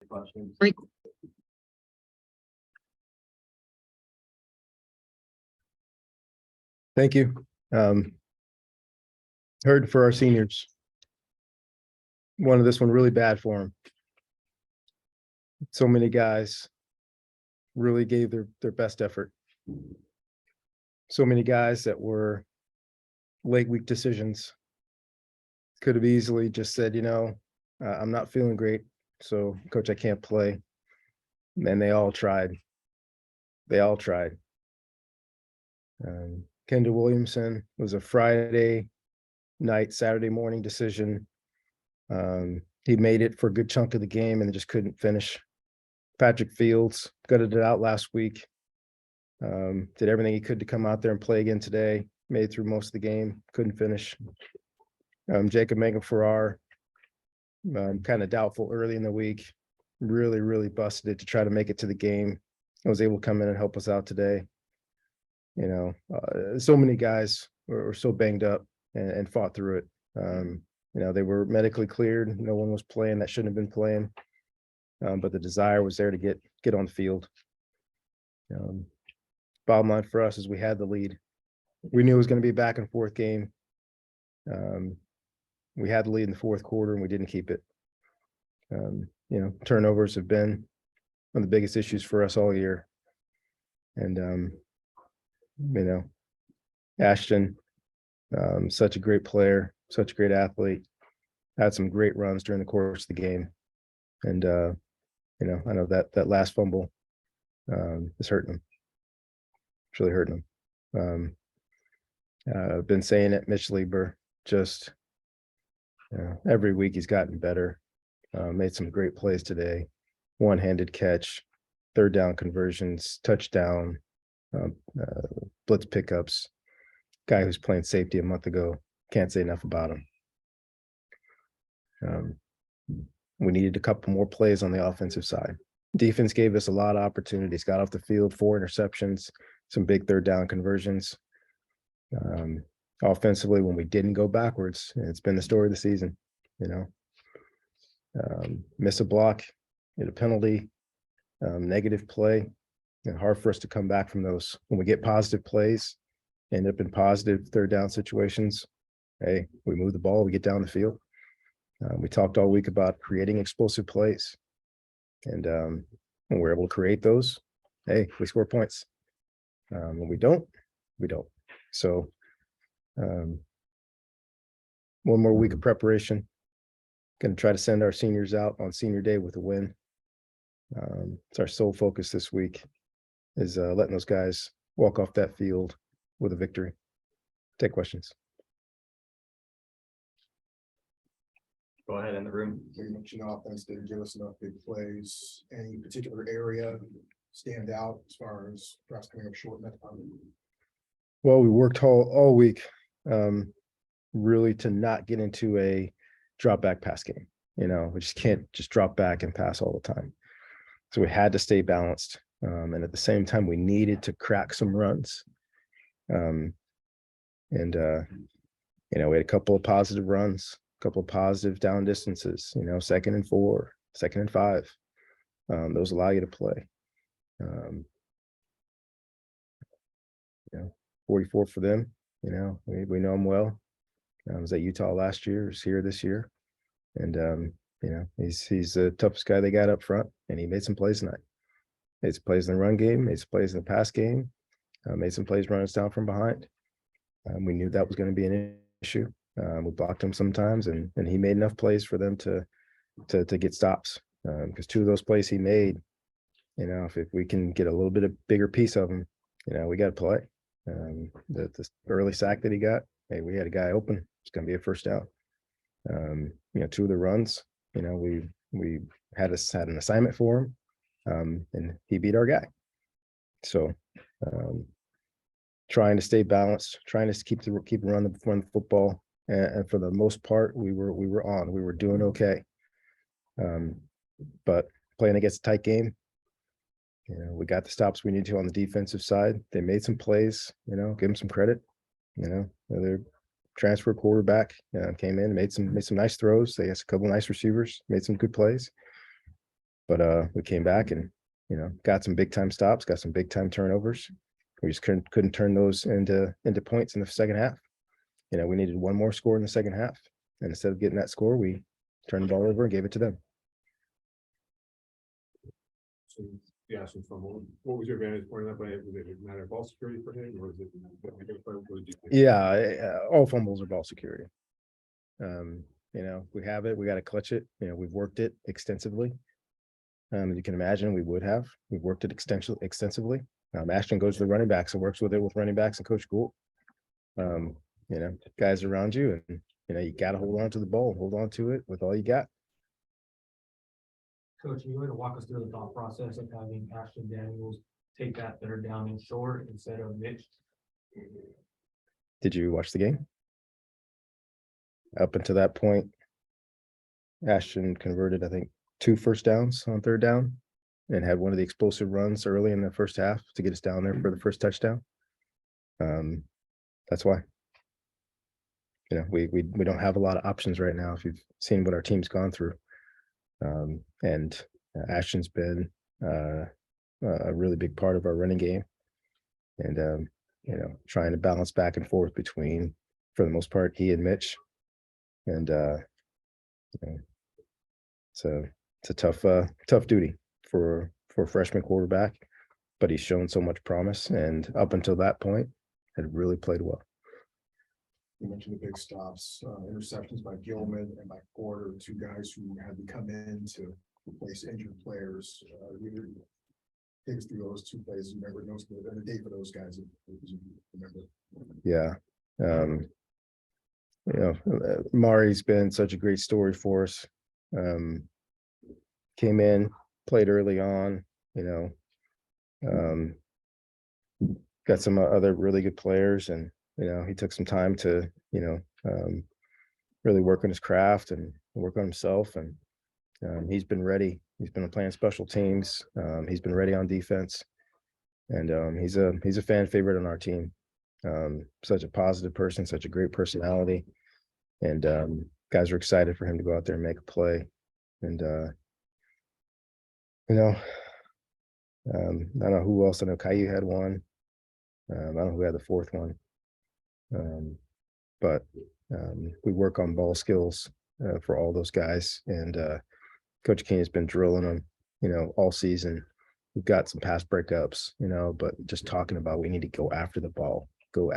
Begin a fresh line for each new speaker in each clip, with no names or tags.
questions?
Thank you. Heard for our seniors. Wanted this one really bad for them. So many guys really gave their best effort. So many guys that were late week decisions. Could have easily just said, I'm not feeling great, so coach, I can't play. And they all tried. They all tried. Kendall Williamson was a Friday night, Saturday morning decision. He made it for a good chunk of the game and just couldn't finish. Patrick Fields gutted it out last week. Did everything he could to come out there and play again today. Made it through most of the game, couldn't finish. Jacob Mega-Farrar, kind of doubtful early in the week. Really busted it to try to make it to the game. I was able to come in and help us out today. So many guys were so banged up and fought through it. They were medically cleared. No one was playing that shouldn't have been playing. But the desire was there to get on the field. Bottom line for us is we had the lead. We knew it was going to be a back and forth game. We had the lead in the fourth quarter and we didn't keep it. Turnovers have been one of the biggest issues for us all year. And, Ashton, such a great player, such a great athlete, had some great runs during the course of the game. And, I know that last fumble is hurting him. It's really hurting him. I've been saying it, Mitch Lieber, just every week he's gotten better. Made some great plays today. One-handed catch, third down conversions, touchdown, blitz pickups. Guy who's playing safety a month ago. Can't say enough about him. We needed a couple more plays on the offensive side. Defense gave us a lot of opportunities. Got off the field, 4 interceptions, some big third down conversions. Offensively, when we didn't go backwards, it's been the story of the season. Miss a block, get a penalty, negative play. Hard for us to come back from those. When we get positive plays, end up in positive third down situations. Hey, we move the ball, we get down the field. We talked all week about creating explosive plays. And when we're able to create those, hey, we score points. When we don't, we don't. So one more week of preparation. Going to try to send our seniors out on senior day with a win. It's our sole focus this week is letting those guys walk off that field with a victory. Take questions.
Go ahead in the room.
You mentioned offense didn't give us enough big plays. Any particular area stand out as far as perhaps coming up short in that department?
Well, we worked all week really to not get into a drop back pass game. We just can't just drop back and pass all the time. So we had to stay balanced. And at the same time, we needed to crack some runs. We had a couple of positive runs, a couple of positive down distances, 2nd and 4, 2nd and 5. Those allow you to play. 44 for them, we know him well. Was at Utah last year, was here this year. And, he's the toughest guy they got up front, and he made some plays tonight. Made some plays in the run game, made some plays in the pass game, made some plays running us down from behind. We knew that was going to be an issue. We blocked him sometimes, and he made enough plays for them to get stops. Because 2 of those plays he made, if we can get a little bit of bigger piece of him, we got to play. The early sack that he got, hey, we had a guy open. It's going to be a first down. 2 of the runs, we had an assignment for him, and he beat our guy. So trying to stay balanced, trying to keep run the football, and for the most part, we were doing okay. But playing against a tight game, we got the stops we needed to on the defensive side. They made some plays, give them some credit. Their transfer quarterback came in, made some nice throws. They had a couple nice receivers, made some good plays. But we came back and, got some big time stops, got some big time turnovers. We just couldn't turn those into points in the second half. We needed one more score in the second half. And instead of getting that score, we turned the ball over and gave it to them.
So so from what was your vantage point of that play? Was it a matter of ball security for him, or was it? What did you think?
Yeah, all fumbles are ball security. We have it, we got to clutch it. We've worked it extensively. You can imagine we've worked it extensively. Ashton goes to the running backs and works with it with running backs and Coach Gould. Guys around you, and you got to hold on to the ball, hold on to it with all you got.
Coach, you want to walk us through the thought process of having Ashton Daniels take that third down and short instead of Mitch?
Did you watch the game? Up until that point, Ashton converted, I think, 2 first downs on third down and had one of the explosive runs early in the first half to get us down there for the first touchdown. That's why. We don't have a lot of options right now if you've seen what our team's gone through. And Ashton's been a really big part of our running game, and trying to balance back and forth between, for the most part, he and Mitch. And so it's a tough duty for a freshman quarterback, but he's shown so much promise, and up until that point had really played well.
You mentioned the big stops, interceptions by Gilman and by Porter, 2 guys who had to come in to replace injured players. Take us through those 2 plays. You remember those, and the date for those guys, if you remember.
Yeah. Mari's been such a great story for us. Came in, played early on, got some other really good players, and he took some time to really work on his craft and work on himself, and he's been ready. He's been playing special teams. He's been ready on defense, and he's a fan favorite on our team. Such a positive person, such a great personality, and guys are excited for him to go out there and make a play. And I don't know who else. I know Caillou had one. I don't know who had the 4th one. But we work on ball skills for all those guys, and Coach King has been drilling them, all season. We've got some pass breakups, but just talking about we need to go after the ball. And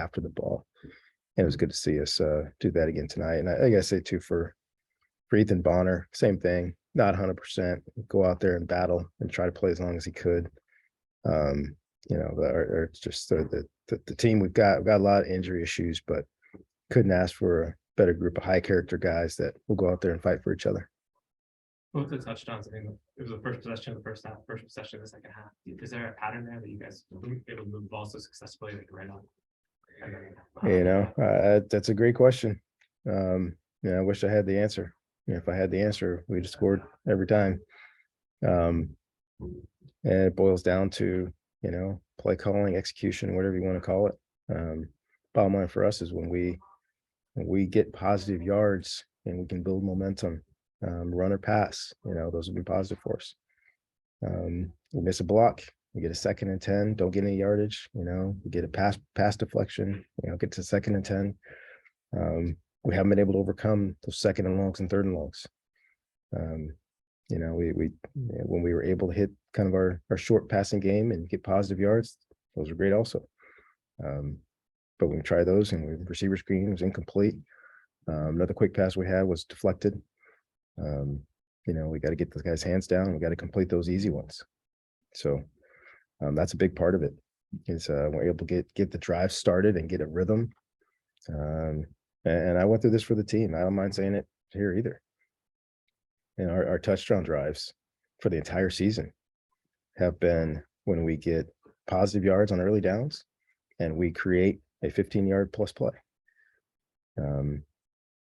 it was good to see us do that again tonight. And I gotta say too, for Ethan Bonner, same thing. Not 100%. Go out there and battle and try to play as long as he could. It's just the team we've got a lot of injury issues, but couldn't ask for a better group of high character guys that will go out there and fight for each other.
Both the touchdowns, I think it was the first possession of the first half, first possession of the second half. Is there a pattern there that you guys were able to move the ball so successfully, like right on?
That's a great question. I wish I had the answer. If I had the answer, we'd have scored every time. And it boils down to, play calling, execution, whatever you want to call it. Bottom line for us is when we get positive yards and we can build momentum, run or pass, those have been positive for us. We miss a block, we get a 2nd and 10, don't get any yardage, we get a pass deflection, get to 2nd and 10. We haven't been able to overcome those 2nd and longs and 3rd and longs. When we were able to hit kind of our short passing game and get positive yards, those are great also. But when we try those and receiver screen was incomplete, another quick pass we had was deflected. We got to get the guy's hands down. We got to complete those easy ones. So that's a big part of it. Is we're able to get the drive started and get a rhythm. And I went through this for the team. I don't mind saying it here either. And our touchdown drives for the entire season have been when we get positive yards on early downs and we create a 15-yard plus play.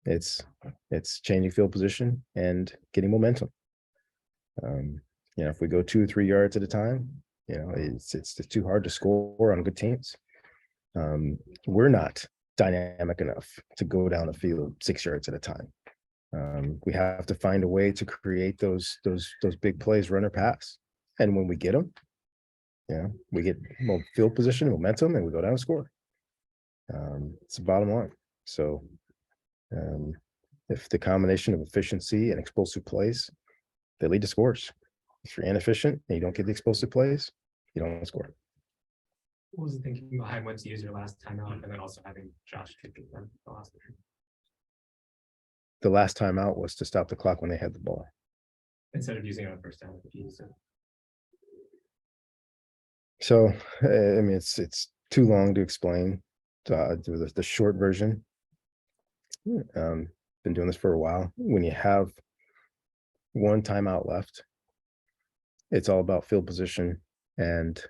It's changing field position and getting momentum. If we go 2 or 3 yards at a time, it's too hard to score on good teams. We're not dynamic enough to go down the field 6 yards at a time. We have to find a way to create those big plays, run or pass. And when we get them, we get field position, momentum, and we go down and score. It's the bottom line. So if the combination of efficiency and explosive plays, they lead to scores. If you're inefficient and you don't get the explosive plays, you don't score.
What was the thinking behind when to use your last timeout and then also having Josh kick it from the last?
The last time out was to stop the clock when they had the ball.
Instead of using it on first down, if you use it.
So, I mean, it's too long to explain. The short version. Been doing this for a while. When you have one timeout left, it's all about field position and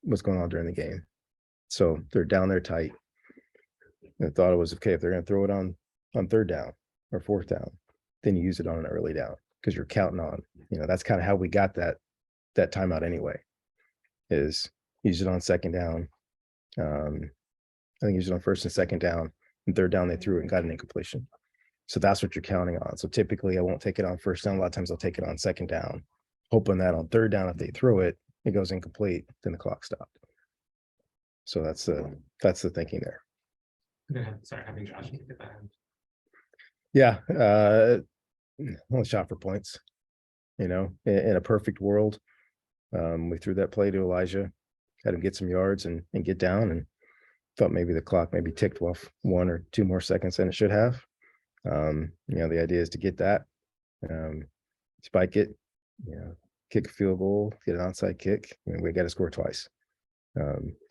what's going on during the game. So they're down there tight. And I thought it was okay if they're going to throw it on third down or fourth down, then you use it on an early down because you're counting on. That's kind of how we got that timeout anyway. Is use it on second down. I think use it on first and second down, and third down they threw it and got an incompletion. So that's what you're counting on. So typically I won't take it on first down. A lot of times I'll take it on second down, hoping that on third down, if they throw it, it goes incomplete, then the clock stopped. So that's the thinking there.
And then, sorry, having Josh kick it back.
Yeah, only shot for points. In a perfect world, we threw that play to Elijah, had him get some yards and get down, and thought maybe the clock maybe ticked off 1 or 2 more seconds than it should have. The idea is to get that, spike it, kick a field goal, get an onside kick, and we got to score twice.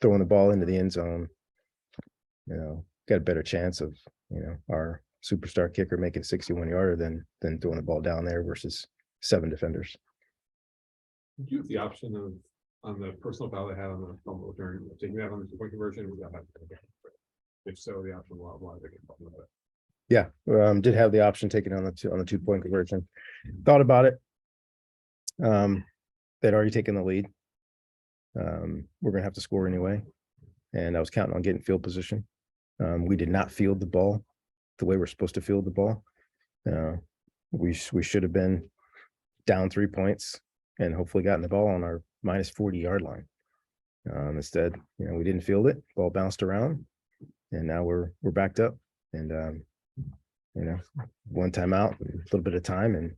Throwing the ball into the end zone, got a better chance of our superstar kicker making 61-yarder than throwing the ball down there versus 7 defenders.
Did you have the option of on the personal foul they had on the fumble return, taking that on the 2-point conversion? Was that if so, the option why they get with it?
Yeah, did have the option taken on the 2-point conversion. Thought about it. They'd already taken the lead. We're gonna have to score anyway, and I was counting on getting field position. We did not field the ball the way we're supposed to field the ball. We should have been down 3 points and hopefully gotten the ball on our minus 40-yard line. Instead, we didn't field it. Ball bounced around, and now we're backed up. And one timeout, a little bit of time, and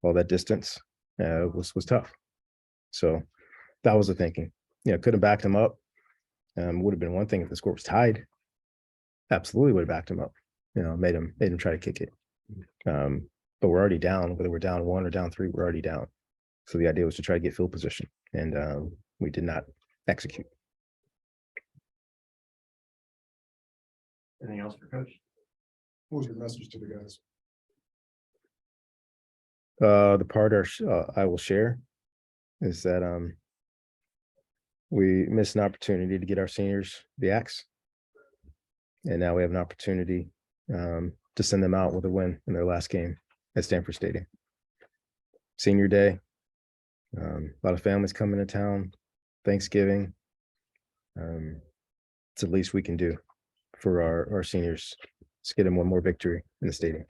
all that distance was tough. So that was the thinking. Could have backed him up. Would have been one thing if the score was tied. Absolutely would have backed him up. Made him try to kick it. But we're already down. Whether we're down 1 or down 3, we're already down. So the idea was to try to get field position, and we did not execute.
Anything else for coach?
What was your message to the guys?
The part I will share is that we missed an opportunity to get our seniors the axe, and now we have an opportunity to send them out with a win in their last game at Stanford Stadium. Senior day, a lot of families coming to town, Thanksgiving. It's the least we can do for our seniors. Let's get them one more victory in the stadium.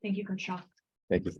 Thank you, Coach Shaw.
Thank you.